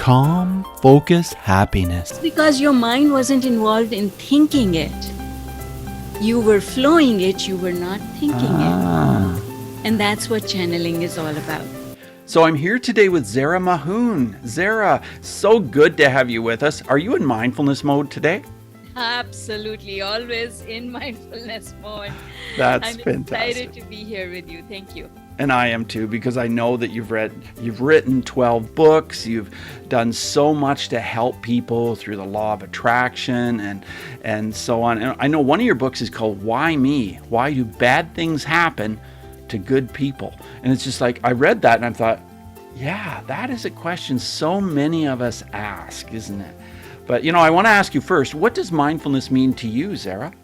calm, focused happiness. Because your mind wasn't involved in thinking it. You were flowing it, you were not thinking it. And that's what channeling is all about. So I'm here today with Zehra Mahoon. Zehra, so good to have you with us. Are you in mindfulness mode today? Absolutely, always in mindfulness mode. That's I'm fantastic. excited to be here with you. Thank you. And I am too, because I know that you've written 12 books. You've done so much to help people through the law of attraction and so on. And I know one of your books is called Why Me? Why do bad things happen to good people? And it's just like, I read that and I thought, yeah, that is a question so many of us ask, isn't it? But, I want to ask you first, what does mindfulness mean to you, Zehra?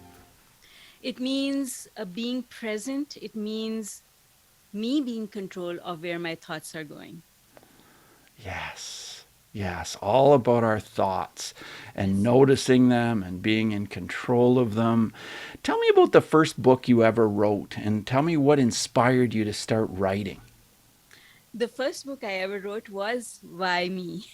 It means being present. It means me being in control of where my thoughts are going. Yes, all about our thoughts and noticing them and being in control of them. Tell me about the first book you ever wrote and tell me what inspired you to start writing. The first book I ever wrote was Why Me?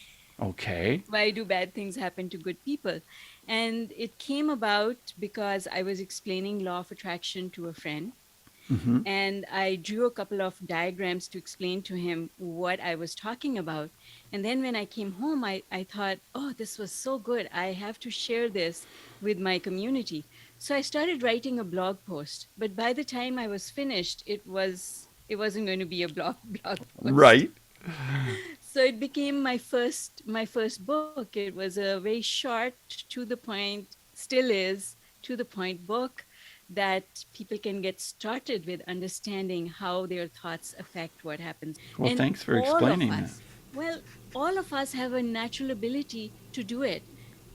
Okay. Why do bad things happen to good people? And it came about because I was explaining law of attraction to a friend. Mm-hmm. And I drew a couple of diagrams to explain to him what I was talking about. And then when I came home, I thought, oh, this was so good. I have to share this with my community. So I started writing a blog post. But by the time I was finished, it wasn't going to be a blog post. Right. So it became my first book. It was a very short, to the point, still is to the point book that people can get started with understanding how their thoughts affect what happens. Well, And thanks for all of explaining that. us, well, all of us have a natural ability to do it.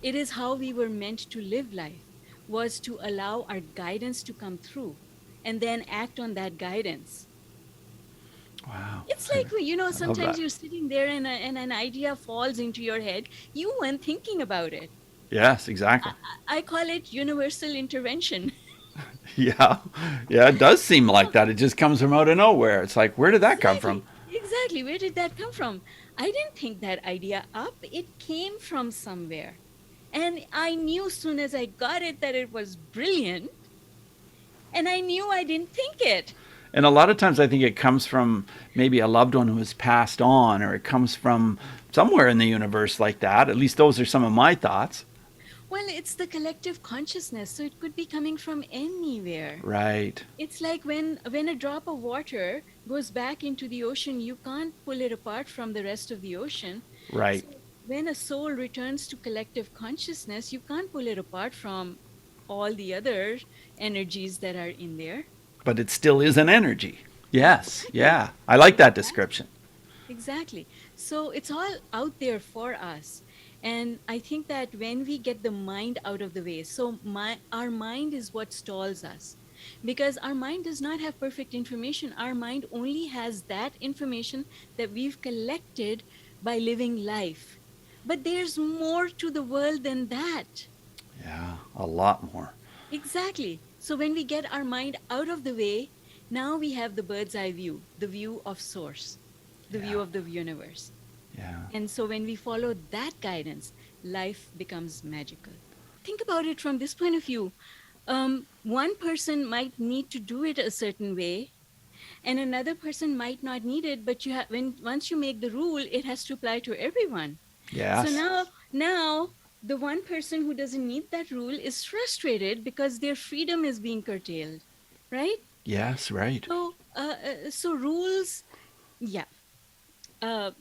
It is how we were meant to live life, was to allow our guidance to come through and then act on that guidance. Wow. It's like, I love sometimes that. you're sitting there and an idea falls into your head. You weren't thinking about it. Yes, exactly. I call it universal intervention. Yeah. Yeah, it does seem like that. It just comes from out of nowhere. It's like, where did that come from? Exactly. Exactly. Where did that come from? I didn't think that idea up. It came from somewhere. And I knew as soon as I got it that it was brilliant. And I knew I didn't think it. And a lot of times I think it comes from maybe a loved one who has passed on, or it comes from somewhere in the universe like that. At least those are some of my thoughts. Well, it's the collective consciousness. So it could be coming from anywhere. Right. It's like when a drop of water goes back into the ocean, you can't pull it apart from the rest of the ocean. Right. So when a soul returns to collective consciousness, you can't pull it apart from all the other energies that are in there. But it still is an energy. Yes. Exactly. Yeah. I like that Exactly. description. Exactly. So it's all out there for us. And I think that when we get the mind out of the way, so our mind is what stalls us, because our mind does not have perfect information. Our mind only has that information that we've collected by living life. But there's more to the world than that. Yeah. A lot more. Exactly. So when we get our mind out of the way, now we have the bird's eye view, the view of source, the view Yeah. of the universe. Yeah. And so when we follow that guidance, life becomes magical. Think about it from this point of view. One person might need to do it a certain way, and another person might not need it. But once you make the rule, it has to apply to everyone. So Yes. now the one person who doesn't need that rule is frustrated because their freedom is being curtailed, right? Yes. Right. So rules, yeah. Uh,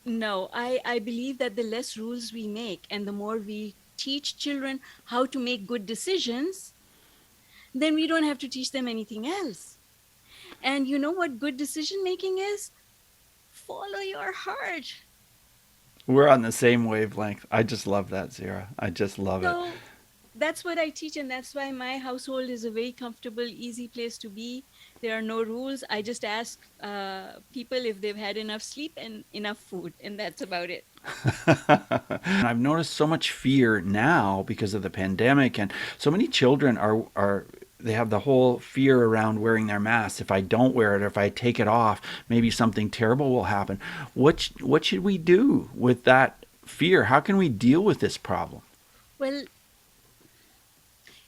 No, I believe that the less rules we make and the more we teach children how to make good decisions, then we don't have to teach them anything else. And you know what good decision making is? Follow your heart. We're on the same wavelength. I just love that, Zehra. I just love it. So that's what I teach, and that's why my household is a very comfortable, easy place to be. There are no rules. I just ask people if they've had enough sleep and enough food, and that's about it. I've noticed so much fear now because of the pandemic, and so many children are they have the whole fear around wearing their mask. If I don't wear it, or if I take it off, maybe something terrible will happen. What should we do with that fear? How can we deal with this problem? Well,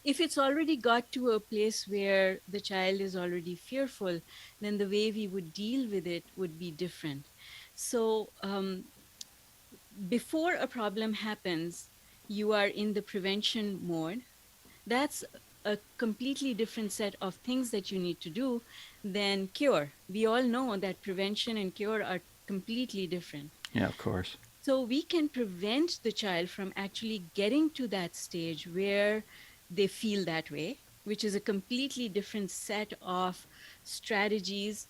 if it's already got to a place where the child is already fearful, then the way we would deal with it would be different. So, before a problem happens, you are in the prevention mode. That's a completely different set of things that you need to do than cure. We all know that prevention and cure are completely different. Yeah, of course. So we can prevent the child from actually getting to that stage where they feel that way, which is a completely different set of strategies.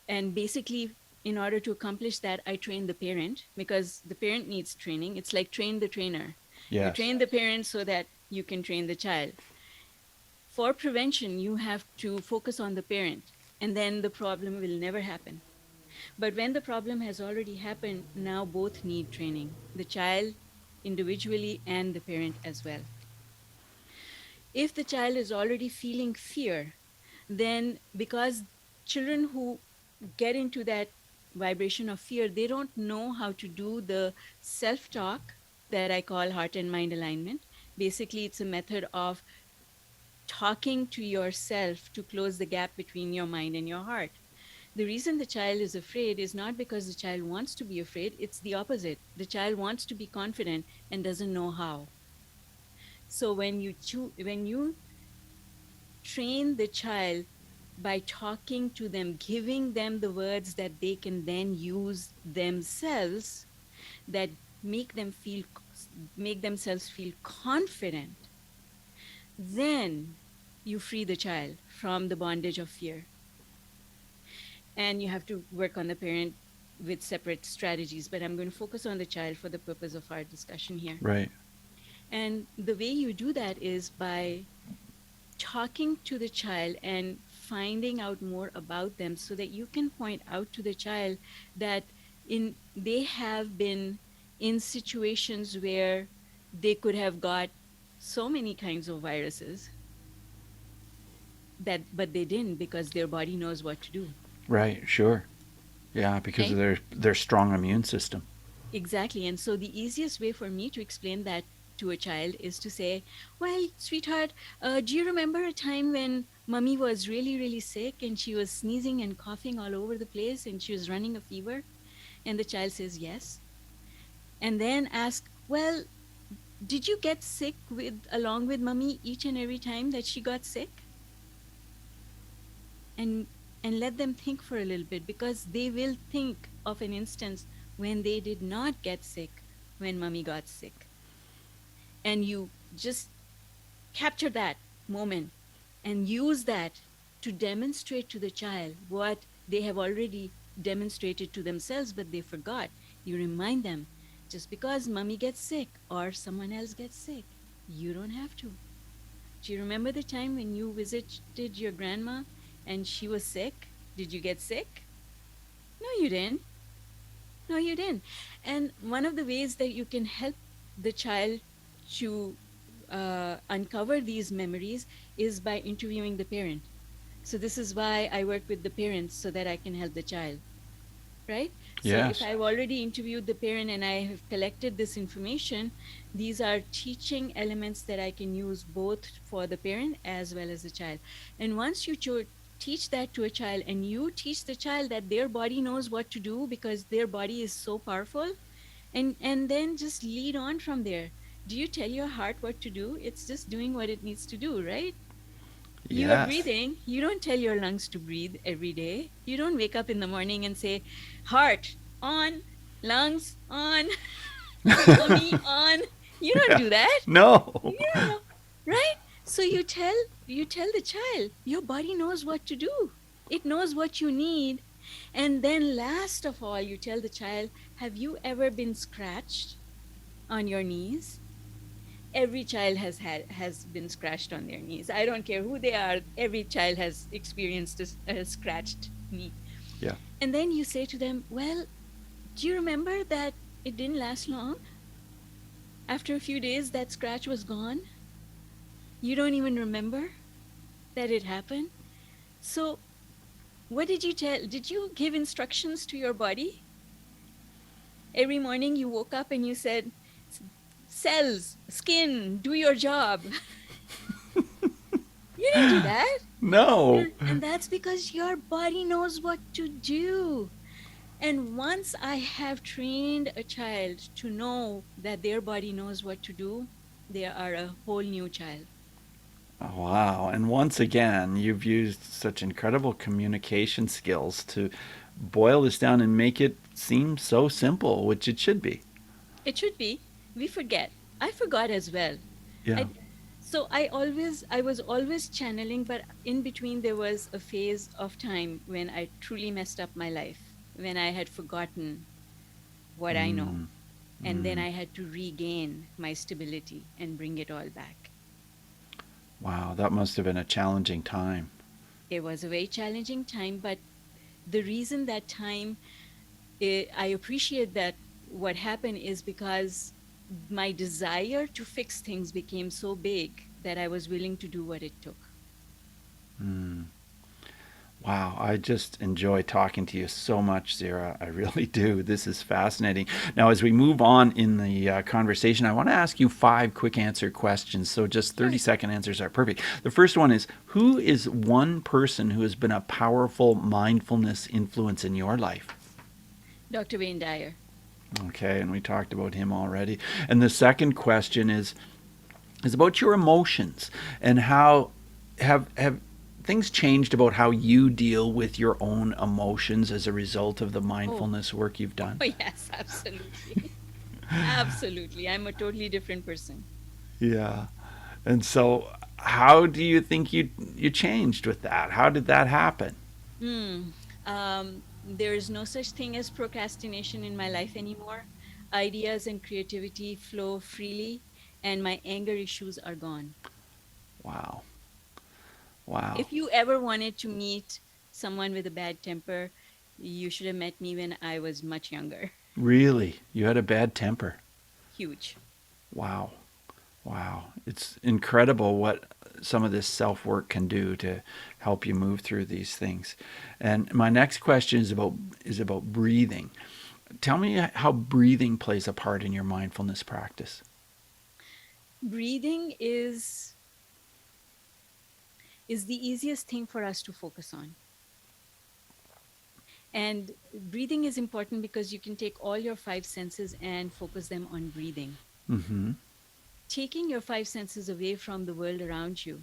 And basically, in order to accomplish that, I train the parent because the parent needs training. It's like train the trainer. You Yes. train the parent so that you can train the child. For prevention, you have to focus on the parent, and then the problem will never happen. But when the problem has already happened, now both need training, the child individually and the parent as well. If the child is already feeling fear, then because children who get into that vibration of fear, they don't know how to do the self talk that I call heart and mind alignment. Basically, it's a method of talking to yourself to close the gap between your mind and your heart. The reason the child is afraid is not because the child wants to be afraid, it's the opposite. The child wants to be confident and doesn't know how. So when you train the child by talking to them, giving them the words that they can then use themselves, that make them feel make themselves feel confident, then you free the child from the bondage of fear. And you have to work on the parent with separate strategies, but I'm going to focus on the child for the purpose of our discussion here. Right. And the way you do that is by talking to the child and finding out more about them so that you can point out to the child that in they have been in situations where they could have got so many kinds of viruses that but they didn't because their body knows what to do, Right. Sure. Yeah, because of right? their strong immune system. Exactly. And so the easiest way for me to explain that to a child is to say, well, sweetheart, do you remember a time when mummy was really, really sick and she was sneezing and coughing all over the place and she was running a fever? And the child says, yes. And then ask, well, did you get sick with along with mummy each and every time that she got sick? And let them think for a little bit because they will think of an instance when they did not get sick when mummy got sick. And you just capture that moment and use that to demonstrate to the child what they have already demonstrated to themselves, but they forgot. You remind them just because mummy gets sick or someone else gets sick, you don't have to. Do you remember the time when you visited your grandma and she was sick? Did you get sick? No, you didn't. No, you didn't. And one of the ways that you can help the child to uncover these memories is by interviewing the parent. So, this is why I work with the parents so that I can help the child, right? So, if Yes. I've already interviewed the parent and I have collected this information, these are teaching elements that I can use both for the parent as well as the child. And once you teach that to a child and you teach the child that their body knows what to do because their body is so powerful, and then just lead on from there. Do you tell your heart what to do? It's just doing what it needs to do, right? You are Yes. breathing. You don't tell your lungs to breathe every day. You don't wake up in the morning and say, heart on, lungs on, tummy on. You don't Yeah. do that. No. Yeah, right? So you tell the child, your body knows what to do. It knows what you need. And then last of all, you tell the child, have you ever been scratched on your knees? Every child has been scratched on their knees. I don't care who they are. Every child has experienced a scratched knee. Yeah. And then you say to them, well, do you remember that it didn't last long? After a few days, that scratch was gone. You don't even remember. that it happened. So, what did you tell? Did you give instructions to your body? Every morning you woke up and you said, "S- cells, skin, do your job." You didn't do that. No. And that's because your body knows what to do. And once I have trained a child to know that their body knows what to do, they are a whole new child. Oh, wow. And once again, you've used such incredible communication skills to boil this down and make it seem so simple, which it should be. It should be. We forget. I forgot as well. Yeah. I so I was always channeling, but in between there was a phase of time when I truly messed up my life, when I had forgotten what I know. Mm, And then mm. I had to regain my stability and bring it all back. Wow, that must have been a challenging time. It was a very challenging time, but the reason that time I appreciate that what happened is because my desire to fix things became so big that I was willing to do what it took. Mm. Wow, I just enjoy talking to you so much, Zira. I really do. This is fascinating. Now, as we move on in the conversation, I want to ask you five quick answer questions. So, just Sure. 30-second answers are perfect. The first one is: who is one person who has been a powerful mindfulness influence in your life? Dr. Wayne Dyer. Okay, and we talked about him already. And the second question is about your emotions and how have things changed about how you deal with your own emotions as a result of the Oh, mindfulness work you've done? oh yes, absolutely. Absolutely. I'm a totally different person. Yeah. And so how do you think you changed with that? How did that happen? Hmm. There is no such thing as procrastination in my life anymore. Ideas and creativity flow freely, and my anger issues are gone. Wow. Wow. If you ever wanted to meet someone with a bad temper, you should have met me when I was much younger. Really? You had a bad temper. Huge. Wow. Wow. It's incredible what some of this self work can do to help you move through these things. And my next question is about breathing. Tell me how breathing plays a part in your mindfulness practice. Breathing is the easiest thing for us to focus on. And breathing is important because you can take all your five senses and focus them on breathing. Mm-hmm. Taking your five senses away from the world around you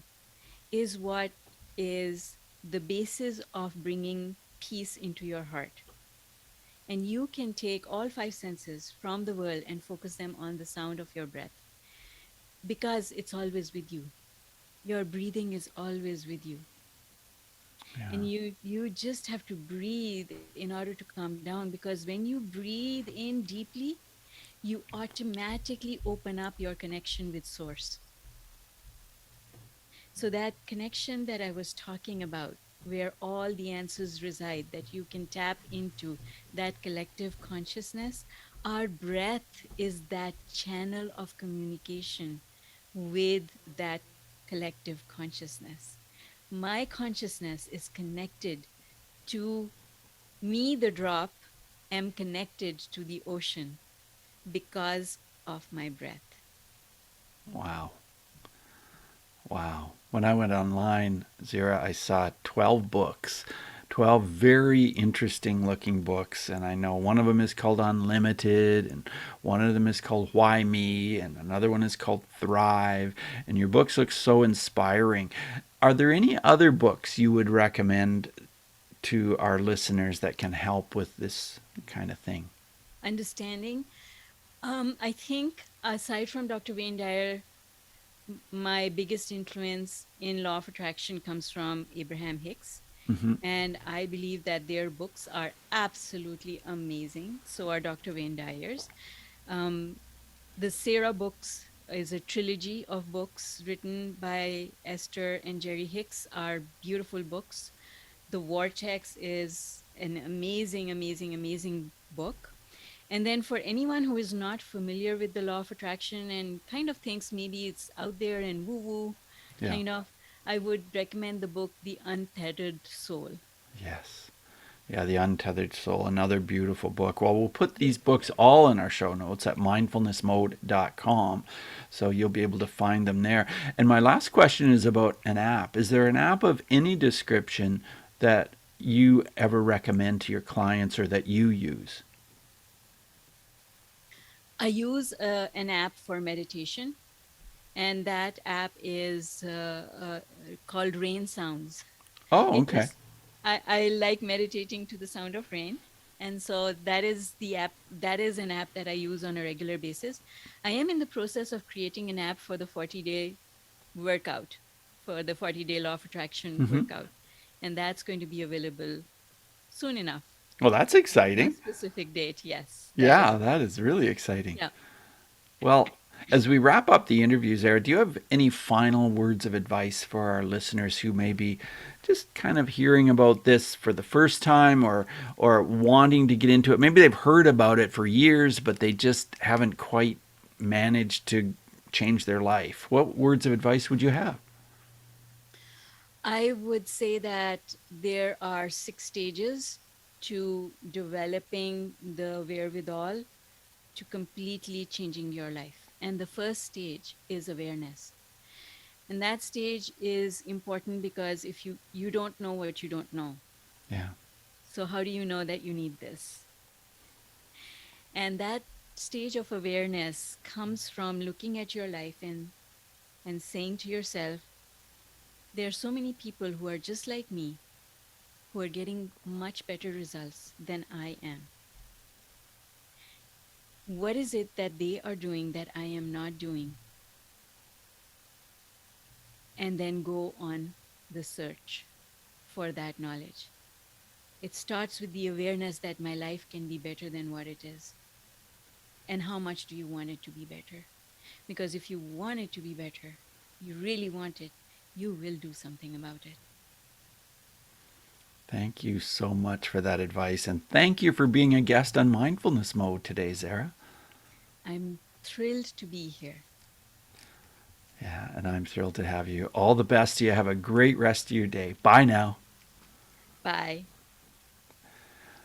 is what is the basis of bringing peace into your heart. And you can take all five senses from the world and focus them on the sound of your breath because it's always with you. Your breathing is always with you. Yeah. And you just have to breathe in order to calm down, because when you breathe in deeply, you automatically open up your connection with source. So that connection that I was talking about, where all the answers reside, that you can tap into that collective consciousness, our breath is that channel of communication with that collective consciousness. My consciousness is connected to me, the drop, am connected to the ocean because of my breath. Wow. Wow. When I went online, Zira, I saw 12 books, 12 very interesting looking books. And I know one of them is called Unlimited, and one of them is called Why Me, and another one is called Thrive. And your books look so inspiring. Are there any other books you would recommend to our listeners that can help with this kind of thing? Understanding. I think aside from Dr. Wayne Dyer, my biggest influence in law of attraction comes from Abraham Hicks. Mm-hmm. And I believe that their books are absolutely amazing. So are Dr. Wayne Dyer's. Um, the Sarah books is a trilogy of books written by Esther and Jerry Hicks, are beautiful books. The Vortex is an amazing, amazing, amazing book. And then for anyone who is not familiar with the law of attraction and kind of thinks maybe it's out there and woo woo, Yeah. kind of, I would recommend the book The Untethered Soul. Yes. Yeah, The Untethered Soul, another beautiful book. Well, we'll put these books all in our show notes at mindfulnessmode.com, so you'll be able to find them there. And my last question is about an app. Is there an app of any description that you ever recommend to your clients or that you use? I use an app for meditation, and that app is called Rain Sounds. Oh, It okay. just I like meditating to the sound of rain, and so that is the app. That is an app that I use on a regular basis. I am in the process of creating an app for the 40-day workout, for the 40-day law of attraction Hmm. workout, and that's going to be available soon enough. Well, that's No exciting. specific date. Yes, that is. Yeah, that is really exciting. Yeah. Well, as we wrap up the interview, Zara, do you have any final words of advice for our listeners who may be just kind of hearing about this for the first time or wanting to get into it? Maybe they've heard about it for years, but they just haven't quite managed to change their life. What words of advice would you have? I would say that there are 6 stages to developing the wherewithal to completely changing your life. And the first stage is awareness. And that stage is important because if you don't know what you don't know. Yeah. So how do you know that you need this? And that stage of awareness comes from looking at your life and saying to yourself, there are so many people who are just like me who are getting much better results than I am. What is it that they are doing that I am not doing? And then go on the search for that knowledge. It starts with the awareness that my life can be better than what it is. And how much do you want it to be better? Because if you want it to be better, you really want it, you will do something about it. Thank you so much for that advice. And thank you for being a guest on Mindfulness Mode today, Zara. I'm thrilled to be here. Yeah, and I'm thrilled to have you. All the best to you. Have a great rest of your day. Bye now. Bye.